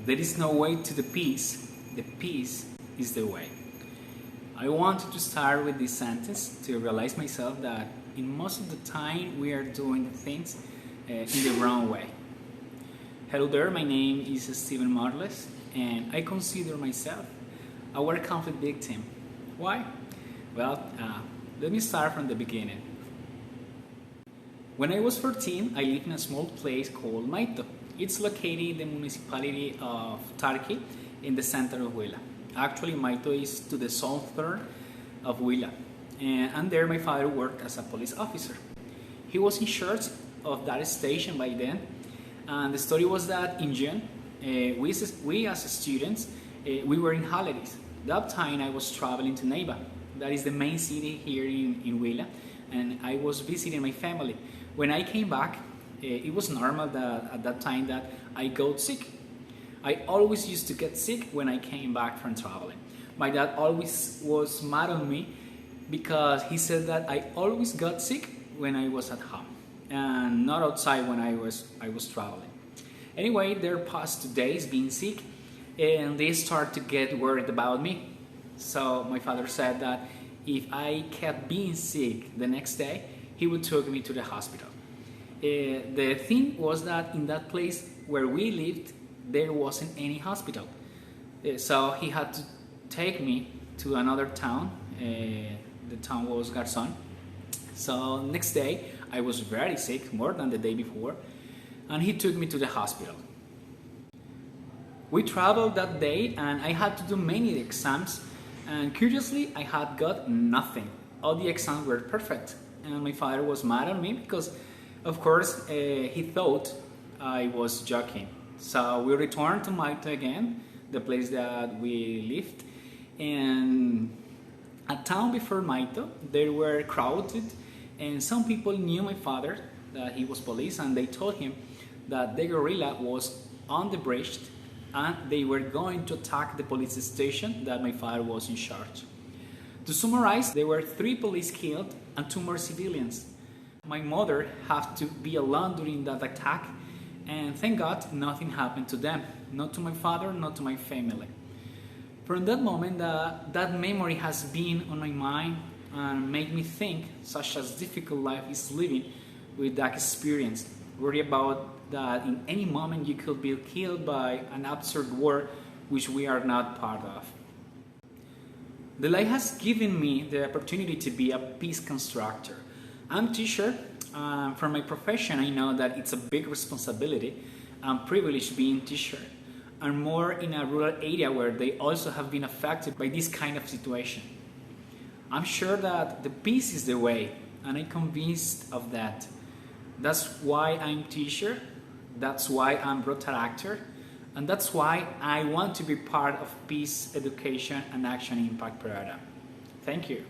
There is no way to the peace is the way. I wanted to start with this sentence to realize myself that in most of the time we are doing things in the wrong way. Hello there, my name is Steven Marles, and I consider myself a war conflict victim. Why? Well, let me start from the beginning. When I was 14, I lived in a small place called Maito. It's located in the municipality of Turkey in the center of Huila. Actually, Maito is to the southern of Huila. And there my father worked as a police officer. He was in charge of that station by then. And the story was that in June, we as students, we were in holidays. That time I was traveling to Neiva. That is the main city here in Huila. And I was visiting my family. When I came back, it was normal that at that time that I got sick. I always used to get sick when I came back from traveling. My dad always was mad on me because he said that I always got sick when I was at home and not outside when I was traveling. Anyway, there passed 2 days being sick and they started to get worried about me. So my father said that if I kept being sick the next day, he would take me to the hospital. The thing was that in that place where we lived, there wasn't any hospital. So he had to take me to another town. The town was Garzon. So next day, I was very sick, more than the day before, and he took me to the hospital. We traveled that day and I had to do many exams, and curiously, I had got nothing. All the exams were perfect. And my father was mad at me because, of course, he thought I was joking. So we returned to Maito again, the place that we lived. And a town before Maito, they were crowded. And some people knew my father, that he was police, and they told him that the guerrilla was on the bridge and they were going to attack the police station that my father was in charge. To summarize, there were 3 police killed and 2 more civilians. My mother had to be alone during that attack, and thank God nothing happened to them, not to my father, not to my family. From that moment, that memory has been on my mind and made me think such as difficult life is living with that experience. Worry about that in any moment you could be killed by an absurd war which we are not part of. The life has given me the opportunity to be a peace constructor. I'm a teacher. From my profession, I know that it's a big responsibility. I'm privileged being a teacher. And more in a rural area where they also have been affected by this kind of situation. I'm sure that the peace is the way, and I'm convinced of that. That's why I'm a teacher. That's why I'm a Rotary actor. And that's why I want to be part of Peace Education and Action Impact Program. Thank you.